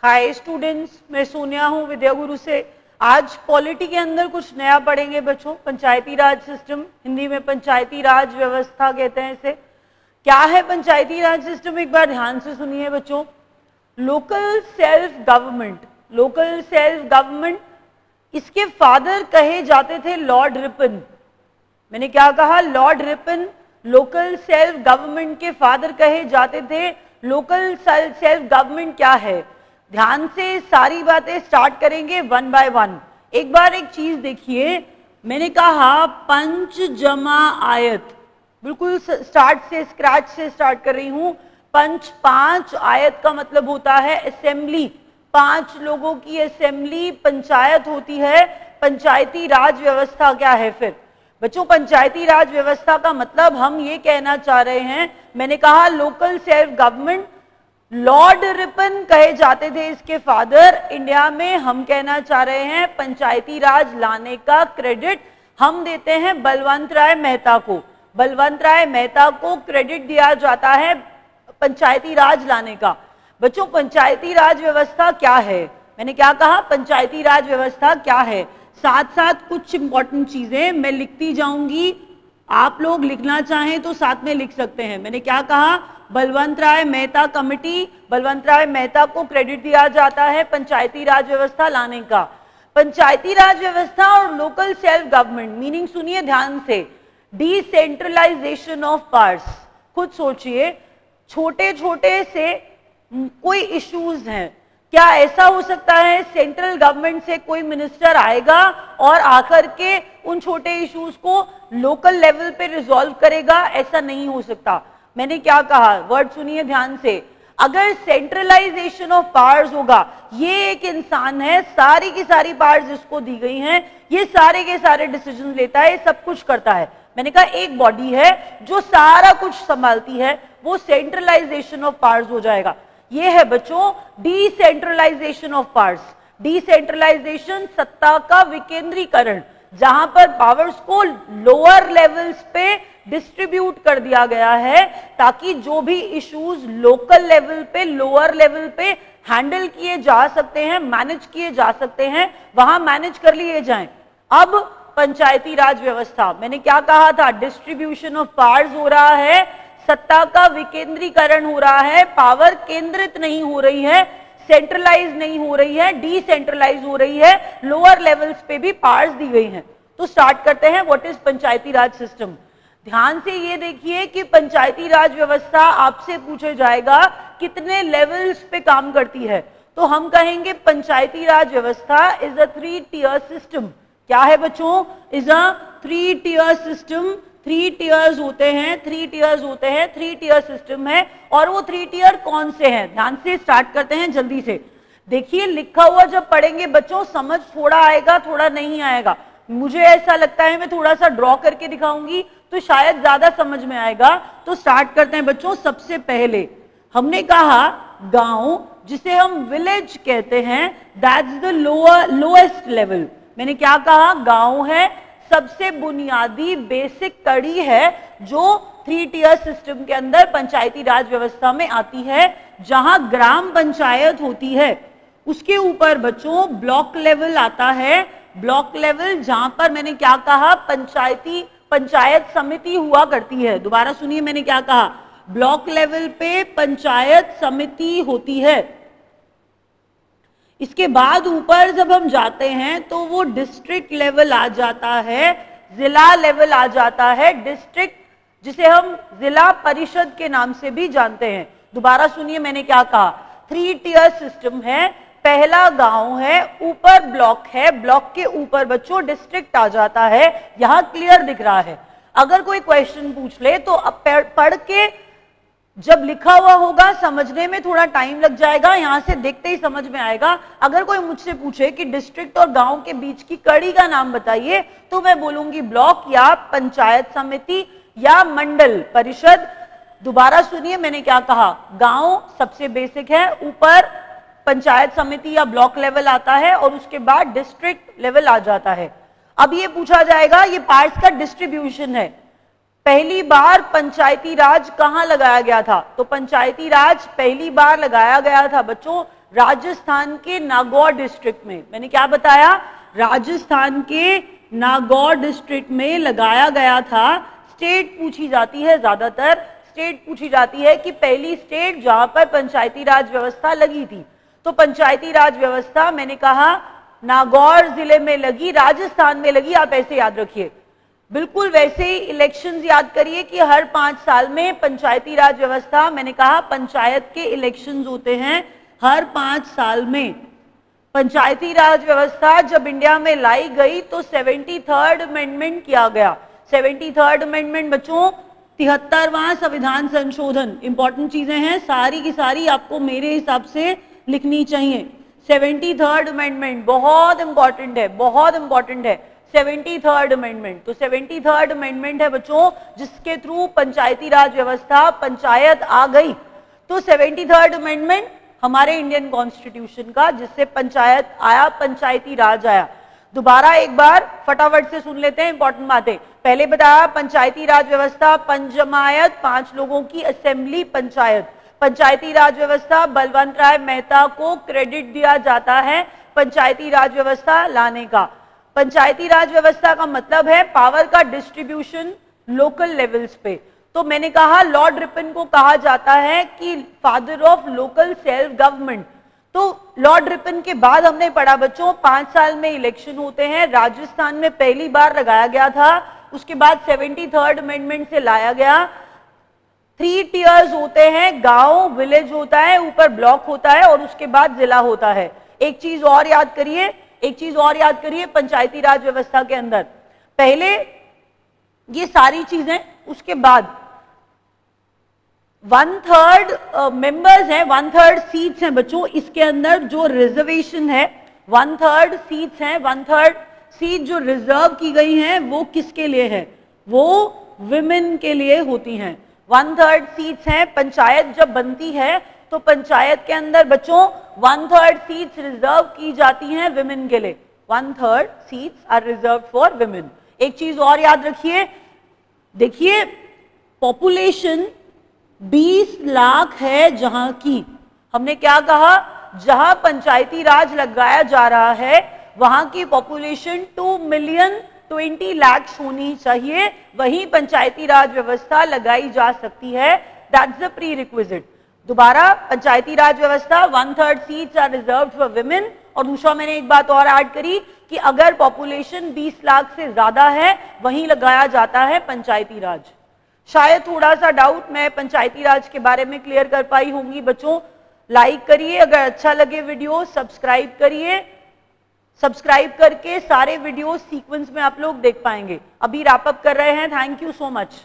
Hi students, मैं सोनिया हूँ विद्या गुरु से। आज पॉलिटी के अंदर कुछ नया पढ़ेंगे बच्चों। पंचायती राज सिस्टम, हिंदी में पंचायती राज व्यवस्था कहते हैं इसे। क्या है पंचायती राज सिस्टम, एक बार ध्यान से सुनिए बच्चों। Local self government, local self government, इसके फादर कहे जाते थे लॉर्ड रिपन। मैंने क्या कहा? Lord Ripon local self government के फादर कहे जाते थे। लोकल सेल्फ गवर्नमेंट क्या है? ध्यान से सारी बातें स्टार्ट करेंगे वन बाय वन। एक बार एक चीज देखिए, मैंने कहा पंच जमा आयत, बिल्कुल स्टार्ट से स्क्रैच से स्टार्ट कर रही हूं। पंच, पांच, आयत का मतलब होता है असेंबली, 5 लोगों की असेंबली पंचायत होती है। पंचायती राज व्यवस्था क्या है फिर बच्चों? पंचायती राज व्यवस्था का मतलब हम ये कहना चाह रहे हैं, मैंने कहा local self government, Lord Ripon कहे जाते थे इसके फादर। इंडिया में हम कहना चाह रहे हैं पंचायती राज लाने का क्रेडिट हम देते हैं बलवंत राय मेहता को। बलवंत राय मेहता को क्रेडिट दिया जाता है पंचायती राज लाने का। बच्चों पंचायती राज व्यवस्था क्या है? मैंने क्या कहा? पंचायती राज व्यवस्था क्या है? साथ साथ कुछ इंपॉर्टेंट चीजें मैं लिखती जाऊंगी, आप लोग लिखना चाहें तो साथ में लिख सकते हैं। मैंने क्या कहा? बलवंत राय मेहता कमेटी, बलवंत राय मेहता को क्रेडिट दिया जाता है पंचायती राज व्यवस्था लाने का। पंचायती राज व्यवस्था और लोकल सेल्फ गवर्नमेंट मीनिंग सुनिए ध्यान से। Decentralization of powers. खुद सोचिए, छोटे छोटे से कोई इश्यूज हैं, क्या ऐसा हो सकता है सेंट्रल गवर्नमेंट से कोई मिनिस्टर आएगा और आकर के उन छोटे इश्यूज को लोकल लेवल पे रिजॉल्व करेगा? ऐसा नहीं हो सकता। मैंने क्या कहा? वर्ड सुनिए ध्यान से। अगर सेंट्रलाइजेशन ऑफ पावर्स होगा, ये एक इंसान है, सारी की सारी पावर्स इसको दी गई हैं, ये सारे के सारे डिसीजन लेता है, सब कुछ करता है। मैंने कहा एक बॉडी है जो सारा कुछ संभालती है, वो सेंट्रलाइजेशन ऑफ पावर्स हो जाएगा। ये है बच्चों डिसेंट्रलाइजेशन ऑफ पावर्स। डिसेंट्रलाइजेशन, सत्ता का विकेंद्रीकरण, जहां पर पावर्स को लोअर लेवल्स पे डिस्ट्रीब्यूट कर दिया गया है ताकि जो भी इश्यूज लोकल लेवल पे, लोअर लेवल पे हैंडल किए जा सकते हैं, मैनेज किए जा सकते हैं, वहां मैनेज कर लिए जाएं। अब पंचायती राज व्यवस्था, मैंने क्या कहा था? डिस्ट्रीब्यूशन ऑफ पावर्स हो रहा है, सत्ता का विकेंद्रीकरण हो रहा है, पावर केंद्रित नहीं हो रही है, सेंट्रलाइज नहीं हो रही है, डिसेंट्रलाइज हो रही है, लोअर लेवल्स पे भी पावर्स दी गई हैं। तो स्टार्ट करते हैं, what is Panchayati Raj system. ध्यान से ये देखिए कि पंचायती राज व्यवस्था आपसे पूछा जाएगा कितने लेवल्स पे काम करती है, तो हम कहेंगे पंचायती राज व्यवस्था इज अ 3 टियर सिस्टम। क्या है बच्चों? Is a 3 tier system. 3 tiers होते हैं, 3 टियर्स होते हैं, 3 टियर सिस्टम है। और वो 3 टियर कौन से हैं? ध्यान से स्टार्ट करते हैं जल्दी से। देखिए लिखा हुआ जब पढ़ेंगे बच्चों समझ थोड़ा आएगा, थोड़ा नहीं आएगा। मुझे ऐसा लगता है मैं थोड़ा सा ड्रॉ करके दिखाऊंगी तो शायद ज्यादा समझ में आएगा। तो स्टार्ट करते हैं बच्चों। सबसे पहले हमने कहा गांव, जिसे हम विलेज कहते हैं, दैट्स द लोएस्ट लेवल। मैंने क्या कहा? गांव है, सबसे बुनियादी बेसिक कड़ी है जो 3 टियर सिस्टम के अंदर पंचायती राज व्यवस्था में आती है, जहां ग्राम पंचायत होती है। उसके ऊपर बच्चों ब्लॉक लेवल आता है। ब्लॉक लेवल जहां पर मैंने क्या कहा? पंचायत समिति हुआ करती है। दोबारा सुनिए, मैंने क्या कहा? ब्लॉक लेवल पे पंचायत समिति होती है। इसके बाद ऊपर जब हम जाते हैं तो वो डिस्ट्रिक्ट लेवल आ जाता है, जिला लेवल आ जाता है, डिस्ट्रिक्ट, जिसे हम जिला परिषद के नाम से भी जानते हैं। दोबारा सुनिए, मैंने क्या कहा? 3 टियर सिस्टम है। पहला गांव है, ऊपर ब्लॉक है, ब्लॉक के ऊपर बच्चों डिस्ट्रिक्ट आ जाता है। यहां क्लियर दिख रहा है। अगर कोई क्वेश्चन पूछ ले तो अब पढ़ के जब लिखा हुआ होगा समझने में थोड़ा टाइम लग जाएगा, यहां से देखते ही समझ में आएगा। अगर कोई मुझसे पूछे कि डिस्ट्रिक्ट और गांव के बीच की कड़ी का नाम बताइए, तो मैं बोलूंगी ब्लॉक या पंचायत समिति या मंडल परिषद। दोबारा सुनिए, मैंने क्या कहा? गांव सबसे बेसिक है, ऊपर पंचायत समिति या ब्लॉक लेवल आता है और उसके बाद डिस्ट्रिक्ट लेवल आ जाता है। अब ये पूछा जाएगा, ये पार्ट्स का डिस्ट्रीब्यूशन है। पहली बार पंचायती राज कहां लगाया गया था? तो पंचायती राज पहली बार लगाया गया था बच्चों राजस्थान के नागौर डिस्ट्रिक्ट में, मैंने क्या बताया, राजस्थान के नागौर डिस्ट्रिक्ट में लगाया गया था। स्टेट पूछी जाती है, ज्यादातर स्टेट पूछी जाती है कि पहली स्टेट जहां पर पंचायती राज व्यवस्था लगी थी। तो पंचायती राज व्यवस्था मैंने कहा नागौर जिले में लगी, राजस्थान में लगी, आप ऐसे याद रखिए। बिल्कुल वैसे ही इलेक्शंस याद करिए कि हर 5 साल में पंचायती राज व्यवस्था, मैंने कहा पंचायत के इलेक्शंस होते हैं हर 5 साल में। पंचायती राज व्यवस्था जब इंडिया में लाई गई तो 73rd अमेंडमेंट किया गया। 73rd अमेंडमेंट बच्चों 73वां संविधान संशोधन, इंपॉर्टेंट चीजें हैं, सारी की सारी आपको मेरे हिसाब से लिखनी चाहिए। 73rd अमेंडमेंट बहुत इंपॉर्टेंट है, बहुत इंपॉर्टेंट है 73rd अमेंडमेंट। तो 73rd अमेंडमेंट है बच्चों जिसके थ्रू पंचायती राज व्यवस्था, पंचायत आ गई। तो 73rd अमेंडमेंट हमारे इंडियन कॉन्स्टिट्यूशन का, जिससे पंचायत आया, पंचायती राज आया। दोबारा एक बार फटाफट से सुन लेते हैं इंपॉर्टेंट बातें। पहले बताया पंचायती राज व्यवस्था, पंचजमायत, 5 लोगों की असेंबली पंचायत। पंचायती राज व्यवस्था बलवंत राय मेहता को क्रेडिट दिया जाता है पंचायती राज व्यवस्था लाने का। पंचायती राज व्यवस्था का मतलब है पावर का डिस्ट्रीब्यूशन लोकल लेवल्स पे। तो मैंने कहा लॉर्ड रिपन को कहा जाता है कि father of local self government. तो लॉर्ड रिपन के बाद हमने पढ़ा बच्चों 5 साल में इलेक्शन होते हैं, राजस्थान में पहली बार लगाया गया था, उसके बाद 73rd अमेंडमेंट से लाया गया। 3 टियर्स होते हैं, गांव विलेज होता है, ऊपर ब्लॉक होता है और उसके बाद जिला होता है। एक चीज और याद करिए, एक चीज और याद करिए पंचायती राज व्यवस्था के अंदर, पहले ये सारी चीजें, उसके बाद 1/3 मेंबर्स हैं, 1/3 सीट्स हैं बच्चों। इसके अंदर जो रिजर्वेशन है 1/3 सीट्स हैं, 1/3 सीट जो रिजर्व की गई हैं वो किसके लिए है, वो विमेन के लिए होती हैं। 1/3 सीट्स हैं, पंचायत जब बनती है तो पंचायत के अंदर बच्चों 1/3 सीट्स रिजर्व की जाती हैं विमेन के लिए। 1/3 seats are reserve for women. एक चीज और याद रखिए, देखिए पॉपुलेशन 20 लाख है जहां की, हमने क्या कहा, जहां पंचायती राज लगाया जा रहा है वहां की पॉपुलेशन 2,20,20 लाख होनी चाहिए, वहीं पंचायती राज व्यवस्था लगाई जा सकती है। That's the prerequisite. दोबारा पंचायती राज व्यवस्था 1/3 seats are reserved for women. और दूसरा मैंने एक बात और ऐड करी कि अगर पॉपुलेशन 20 लाख से ज्यादा है वहीं लगाया जाता है पंचायती राज। शायद थोड़ा सा डाउट मैं पंचायती राज के बारे में क्लियर कर पाई होंगी बच्चों। लाइक करिए, अगर अच्छा लगे वीडियो सब्सक्राइब करिए, सब्सक्राइब करके सारे वीडियो सीक्वेंस में आप लोग देख पाएंगे। अभी रैप अप कर रहे हैं। Thank you so much.